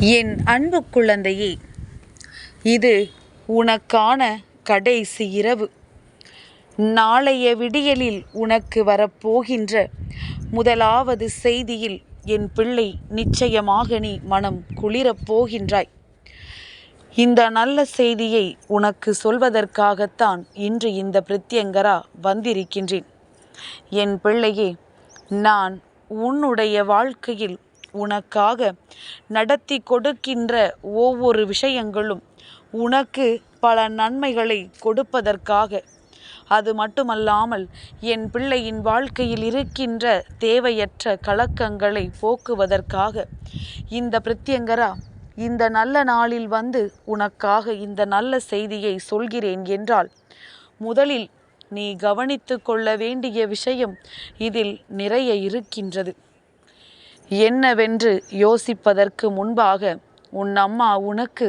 என் அன்பு குழந்தையே, இது உனக்கான கடைசி இரவு. நாளைய விடியலில் உனக்கு வரப்போகின்ற முதலாவது செய்தியில் என் பிள்ளை நிச்சயமாக நீ மனம் குளிரப் போகின்றாய். இந்த நல்ல செய்தியை உனக்கு சொல்வதற்காகத்தான் இன்று இந்த பிரத்யங்கரா வந்திருக்கின்றேன். என் பிள்ளையே, நான் உன்னுடைய வாழ்க்கையில் உனக்காக நடத்தி கொடுக்கின்ற ஒவ்வொரு விஷயங்களும் உனக்கு பல நன்மைகளை கொடுப்பதற்காக, அது மட்டுமல்லாமல் என் பிள்ளையின் வாழ்க்கையில் இருக்கின்ற தேவையற்ற கலக்கங்களை போக்குவதற்காக இந்த பிரத்யங்கரா இந்த நல்ல நாளில் வந்து உனக்காக இந்த நல்ல செய்தியை சொல்கிறேன் என்றால், முதலில் நீ கவனித்து கொள்ள வேண்டிய விஷயம் இதில் நிறைய இருக்கின்றது. என்னவென்று யோசிப்பதற்கு முன்பாக உன் அம்மா உனக்கு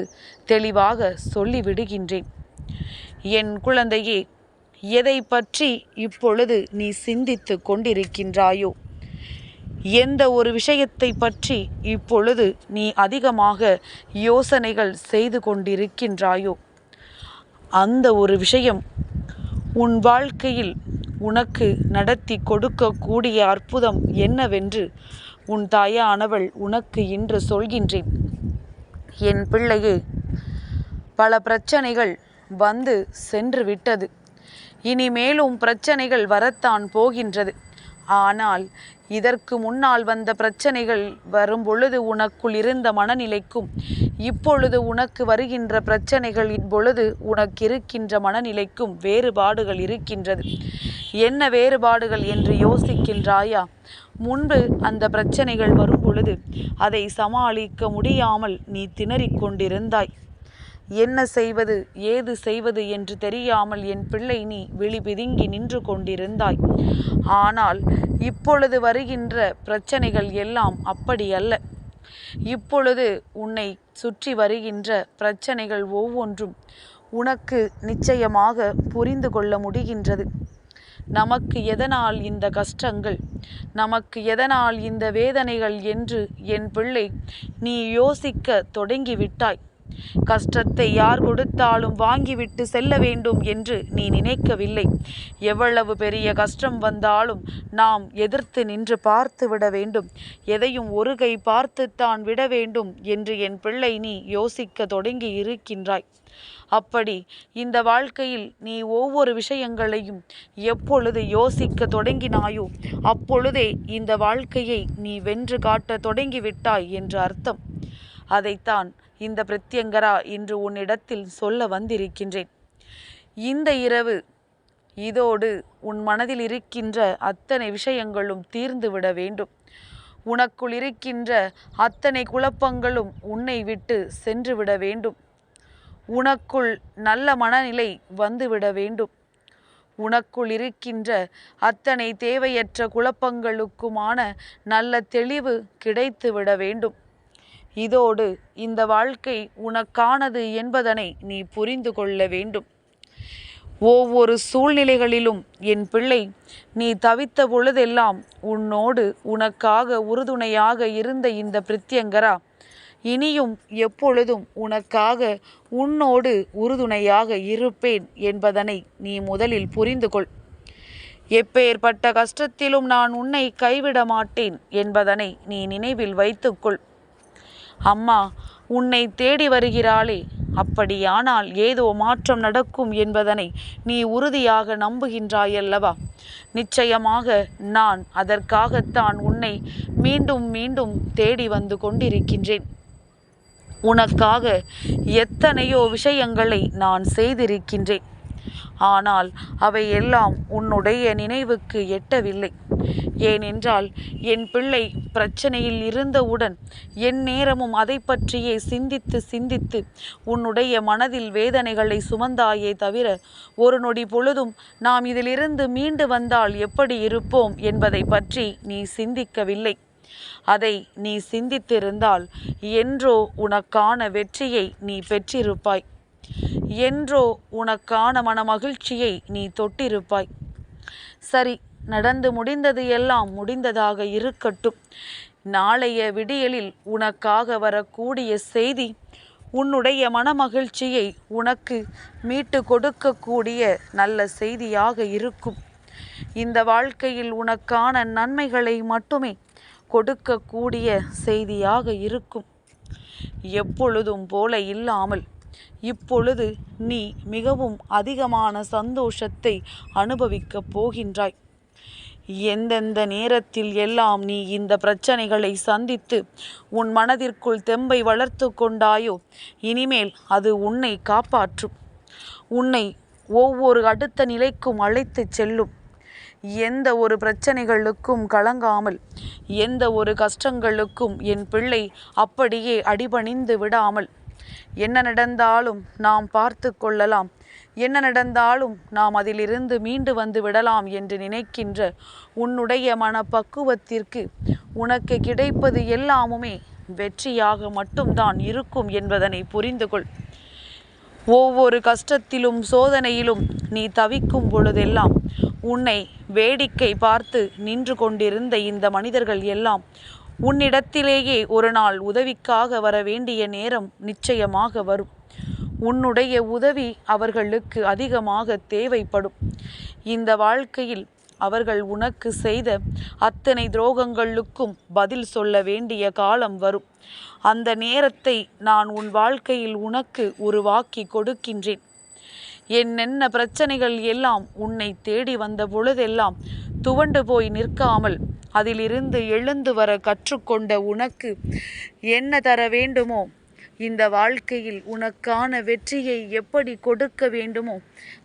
தெளிவாக சொல்லிவிடுகின்றேன். என் குழந்தையே, எதை பற்றி இப்பொழுது நீ சிந்தித்து கொண்டிருக்கின்றாயோ, எந்த ஒரு விஷயத்தை பற்றி இப்பொழுது நீ அதிகமாக யோசனைகள் செய்து கொண்டிருக்கின்றாயோ, அந்த ஒரு விஷயம் உன் வாழ்க்கையில் உனக்கு நடத்தி கொடுக்கக்கூடிய அற்புதம் என்னவென்று உன் தாயானவள் உனக்கு இன்று சொல்கின்றேன். என் பிள்ளையே, பல பிரச்சனைகள் வந்து சென்று விட்டது. இனிமேலும் பிரச்சனைகள் வரத்தான் போகின்றது. ஆனால் இதற்கு முன்னால் வந்த பிரச்சனைகள் வரும்பொழுது உனக்குள் இருந்த மனநிலைக்கும் இப்பொழுது உனக்கு வருகின்ற பிரச்சனைகளின் பொழுது உனக்கு இருக்கின்ற மனநிலைக்கும் வேறுபாடுகள் இருக்கின்றது. என்ன வேறுபாடுகள் என்று யோசிக்கின்றாயா? முன்பு அந்த பிரச்சனைகள் வரும் பொழுது அதை சமாளிக்க முடியாமல் நீ திணறிக் கொண்டிருந்தாய். என்ன செய்வது ஏது செய்வது என்று தெரியாமல் என் பிள்ளை நீ விழி பிதுங்கி நின்று கொண்டிருந்தாய். ஆனால் இப்பொழுது வருகின்ற பிரச்சனைகள் எல்லாம் அப்படி அல்ல. இப்பொழுது உன்னை சுற்றி வருகின்ற பிரச்சனைகள் ஒவ்வொன்றும் உனக்கு நிச்சயமாக புரிந்து கொள்ள முடிகின்றது. நமக்கு எதனால் இந்த கஷ்டங்கள், நமக்கு எதனால் இந்த வேதனைகள் என்று என் பிள்ளை நீ யோசிக்க தொடங்கிவிட்டாய். கஷ்டத்தை யார் கொடுத்தாலும் வாங்கிவிட்டு செல்ல வேண்டும் என்று நீ நினைக்கவில்லை. எவ்வளவு பெரிய கஷ்டம் வந்தாலும் நாம் எதிர்த்து நின்று பார்த்து விட வேண்டும், எதையும் ஒரு கை பார்த்துத்தான் விட வேண்டும் என்று என் பிள்ளை நீ யோசிக்க தொடங்கி இருக்கின்றாய். அப்படி இந்த வாழ்க்கையில் நீ ஒவ்வொரு விஷயங்களையும் எப்பொழுது யோசிக்க தொடங்கினாயோ அப்பொழுதே இந்த வாழ்க்கையை நீ வென்று காட்ட தொடங்கிவிட்டாய் என்று அர்த்தம். அதைத்தான் இந்த பிரத்யங்கரா இன்று உன்னிடத்தில் சொல்ல வந்திருக்கின்றேன். இந்த இரவு இதோடு உன் மனதில் இருக்கின்ற அத்தனை விஷயங்களும் தீர்ந்துவிட வேண்டும். உனக்குள் இருக்கின்ற அத்தனை குழப்பங்களும் உன்னை விட்டு சென்றுவிட வேண்டும். உனக்குள் நல்ல மனநிலை வந்துவிட வேண்டும். உனக்குள் இருக்கின்ற அத்தனை தேவையற்ற குழப்பங்களுக்குமான நல்ல தெளிவு கிடைத்துவிட வேண்டும். இதோடு இந்த வாழ்க்கை உனக்கானது என்பதனை நீ புரிந்து கொள்ள வேண்டும். ஒவ்வொரு சூழ்நிலைகளிலும் என் பிள்ளை நீ தவித்த பொழுதெல்லாம் உன்னோடு உனக்காக உறுதுணையாக இருந்த இந்த பிரத்யங்கரா இனியும் எப்பொழுதும் உனக்காக உன்னோடு உறுதுணையாக இருப்பேன் என்பதனை நீ முதலில் புரிந்து கொள். எப்பேற்பட்ட கஷ்டத்திலும் நான் உன்னை கைவிட மாட்டேன் என்பதனை நீ நினைவில் வைத்துக்கொள். அம்மா உன்னை தேடி வருகிறாளே, அப்படியானால் ஏதோ மாற்றம் நடக்கும் என்பதனை நீ உறுதியாக நம்புகின்றாயல்லவா? நிச்சயமாக நான் அதற்காகத்தான் உன்னை மீண்டும் மீண்டும் தேடி வந்து கொண்டிருக்கின்றேன். உனக்காக எத்தனையோ விஷயங்களை நான் செய்திருக்கின்றேன். ஆனால் அவை எல்லாம் உன்னுடைய நினைவுக்கு எட்டவில்லை. ஏனென்றால் என் பிள்ளை பிரச்சனையில் இருந்தவுடன் என் நேரமும் அதை பற்றியே சிந்தித்து சிந்தித்து உன்னுடைய மனதில் வேதனைகளை சுமந்தாயே தவிர ஒரு நொடி பொழுதும் நாம் இதிலிருந்து மீண்டு வந்தால் எப்படி இருப்போம் என்பதை பற்றி நீ சிந்திக்கவில்லை. அதை நீ சிந்தித்திருந்தால் என்றோ உனக்கான வெற்றியை நீ பெற்றிருப்பாய். என்றோ உனக்கான மனமகிழ்ச்சியை நீ தொட்டிருப்பாய். சரி, நடந்து முடிந்தது எல்லாம் முடிந்ததாக இருக்கட்டும். நாளைய விடியலில் உனக்காக வரக்கூடிய செய்தி உன்னுடைய மனமகிழ்ச்சியை உனக்கு மீட்டு கொடுக்கக்கூடிய நல்ல செய்தியாக இருக்கும். இந்த வாழ்க்கையில் உனக்கான நன்மைகளை மட்டுமே கொடுக்கக்கூடிய செய்தியாக இருக்கும். எப்பொழுதும் போல இல்லாமல் இப்பொழுது நீ மிகவும் அதிகமான சந்தோஷத்தை அனுபவிக்கப் போகின்றாய். எந்தெந்த நேரத்தில் எல்லாம் நீ இந்த பிரச்சனைகளை சந்தித்து உன் மனதிற்குள் தெம்பை வளர்த்து கொண்டாயோ, இனிமேல் அது உன்னை காப்பாற்றும். உன்னை ஒவ்வொரு அடுத்த நிலைக்கும் அழைத்து செல்லும். எந்த ஒரு பிரச்சனைகளுக்கும் கலங்காமல், எந்த ஒரு கஷ்டங்களுக்கும் என் பிள்ளை அப்படியே அடிபணிந்து விடாமல், என்ன நடந்தாலும் நாம் பார்த்து கொள்ளலாம், என்ன நடந்தாலும் நாம் அதிலிருந்து மீண்டு வந்து விடலாம் என்று நினைக்கின்ற உன்னுடைய மனப்பக்குவத்திற்கு உனக்கு கிடைப்பது எல்லாமுமே வெற்றியாக மட்டும்தான் இருக்கும் என்பதனை புரிந்து கொள். ஒவ்வொரு கஷ்டத்திலும் சோதனையிலும் நீ தவிக்கும் பொழுதெல்லாம் உன்னை வேடிக்கை பார்த்து நின்று கொண்டிருந்த இந்த மனிதர்கள் எல்லாம் உன்னிடத்திலேயே ஒரு நாள் உதவிக்காக வர வேண்டிய நேரம் நிச்சயமாக வரும். உன்னுடைய உதவி அவர்களுக்கு அதிகமாக தேவைப்படும். இந்த வாழ்க்கையில் அவர்கள் உனக்கு செய்த அத்தனை துரோகங்களுக்கும் பதில் சொல்ல வேண்டிய காலம் வரும். அந்த நேரத்தை நான் உன் வாழ்க்கையில் உனக்கு உருவாக்கி கொடுக்கின்றேன். என்னென்ன பிரச்சனைகள் எல்லாம் உன்னை தேடி வந்த பொழுதெல்லாம் துவண்டு போய் நிற்காமல் அதிலிருந்து எழுந்து வர கற்றுக்கொண்ட உனக்கு என்ன தர வேண்டுமோ, இந்த வாழ்க்கையில் உனக்கான வெற்றியை எப்படி கொடுக்க வேண்டுமோ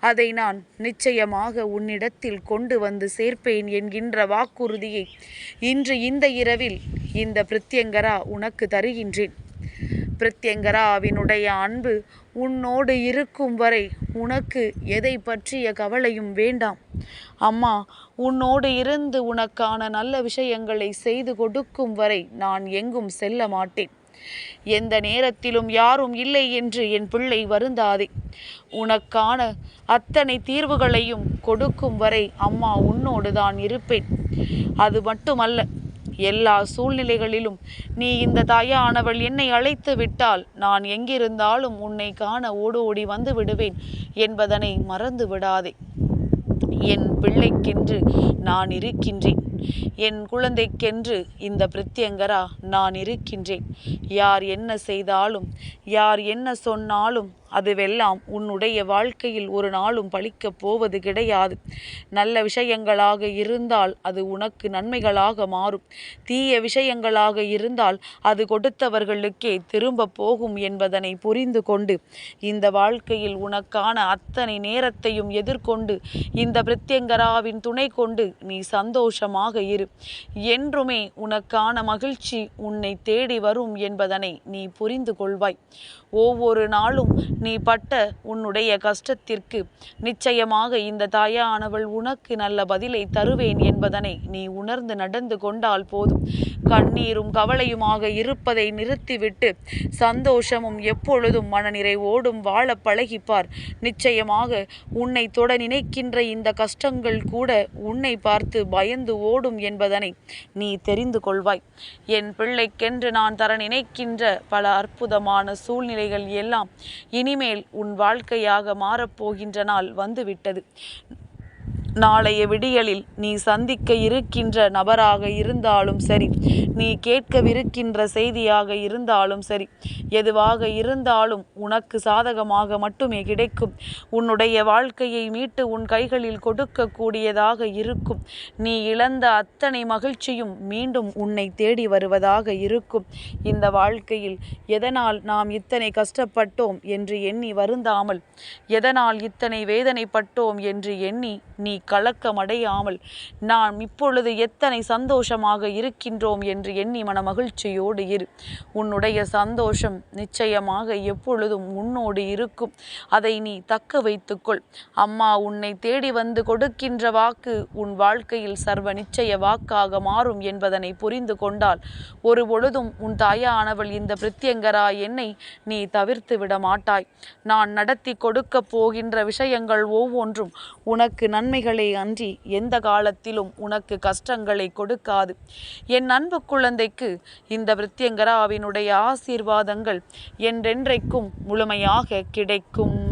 அதை நான் நிச்சயமாக உன்னிடத்தில் கொண்டு வந்து சேர்ப்பேன் என்கின்ற வாக்குறுதியை இன்று இந்த இரவில் இந்த பிரித்யங்கரா உனக்கு தருகின்றேன். பிரித்யங்கராவினுடைய அன்பு உன்னோடு இருக்கும் வரை உனக்கு எதை பற்றிய கவலையும் வேண்டாம். அம்மா உன்னோடு இருந்து உனக்கான நல்ல விஷயங்களை செய்து கொடுக்கும் வரை நான் எங்கும் செல்ல மாட்டேன். எந்த நேரத்திலும் யாரும் இல்லை என்று என் பிள்ளை வருந்தாதே. உனக்கான அத்தனை தீர்வுகளையும் கொடுக்கும் வரை அம்மா உன்னோடு தான் இருப்பேன். அது மட்டுமல்ல, எல்லா சூழ்நிலைகளிலும் நீ இந்த தாயானவள் என்னை அழைத்து விட்டால் நான் எங்கிருந்தாலும் உன்னை காண ஓடோடி வந்து விடுவேன் என்பதனை மறந்து விடாதே. என் பிள்ளைக்கென்று நான் இருக்கின்றேன். என் குழந்தைக்கென்று இந்த பிரித்யங்கரா நான் இருக்கின்றேன். யார் என்ன செய்தாலும், யார் என்ன சொன்னாலும் அதுவெல்லாம் உன்னுடைய வாழ்க்கையில் ஒரு நாளும் பலிக்கப் போவது கிடையாது. நல்ல விஷயங்களாக இருந்தால் அது உனக்கு நன்மைகளாக மாறும். தீய விஷயங்களாக இருந்தால் அது கொடுத்தவர்களுக்கே திரும்ப போகும் என்பதனை புரிந்து கொண்டு இந்த வாழ்க்கையில் உனக்கான அத்தனை நேரத்தையும் எதிர்கொண்டு இந்த பிரித்யங்கராவின் துணை கொண்டு நீ சந்தோஷமாக இரு. என்றுமே உனக்கான மகிழ்ச்சி உன்னை தேடி வரும் என்பதனை நீ புரிந்து கொள்வாய். ஒவ்வொரு நாளும் நீ பட்ட உன்னுடைய கஷ்டத்திற்கு நிச்சயமாக இந்த தாயானவள் உனக்கு நல்ல பதிலை தருவேன் என்பதனை நீ உணர்ந்து நடந்து கொண்டால் போதும். கண்ணீரும் கவலையுமாக இருப்பதை நிறுத்திவிட்டு சந்தோஷமும் எப்பொழுதும் மனநிறைவோடும் வாழ பழகிப்பார். நிச்சயமாக உன்னை தொட நினைக்கின்ற இந்த கஷ்டங்கள் கூட உன்னை பார்த்து பயந்து ஓடும் என்பதனை நீ தெரிந்து கொள்வாய். என் பிள்ளைக்கென்று நான் தர நினைக்கின்ற பல அற்புதமான சூழ்நிலைகள் எல்லாம் இனிமேல் உன் வாழ்க்கையாக மாறப்போகின்ற நாள் வந்துவிட்டது. நாளைய விடியலில் நீ சந்திக்க இருக்கின்ற நபராக இருந்தாலும் சரி, நீ கேட்கவிருக்கின்ற செய்தியாக இருந்தாலும் சரி, எதுவாக இருந்தாலும் உனக்கு சாதகமாக மட்டுமே கிடைக்கும். உன்னுடைய வாழ்க்கையை மீட்டு உன் கைகளில் கொடுக்கக்கூடியதாக இருக்கும். நீ இழந்த அத்தனை மகிழ்ச்சியும் மீண்டும் உன்னை தேடி வருவதாக இருக்கும். இந்த வாழ்க்கையில் எதனால் நாம் இத்தனை கஷ்டப்பட்டோம் என்று எண்ணி வருந்தாமல், எதனால் இத்தனை வேதனைப்பட்டோம் என்று எண்ணி நீ கலக்கமடையாமல், நாம் இப்பொழுது எத்தனை சந்தோஷமாக இருக்கின்றோம் என்று எண்ணி மன மகிழ்ச்சியோடு இரு. உன்னுடைய சந்தோஷம் நிச்சயமாக எப்பொழுதும் உன்னோடு இருக்கும். அதை நீ தக்க வைத்துக்கொள். அம்மா உன்னை தேடி வந்து கொடுக்கின்ற வாக்கு உன் வாழ்க்கையில் சர்வ நிச்சய வாக்காக மாறும் என்பதனை புரிந்து கொண்டால் ஒரு பொழுதும் உன் தாயானவள் இந்த பிரித்யங்கரா என்னை நீ தவிர்த்து விட மாட்டாய். நான் நடத்தி கொடுக்க போகின்ற விஷயங்கள் ஒவ்வொன்றும் உனக்கு நன்மைகளை காலங்களே அன்றி எந்த காலத்திலும் உனக்கு கஷ்டங்களை கொடுக்காது. என் அன்பு குழந்தைக்கு இந்த விருத்தியங்கராவினுடைய ஆசீர்வாதங்கள் என்றென்றைக்கும் முழுமையாக கிடைக்கும்.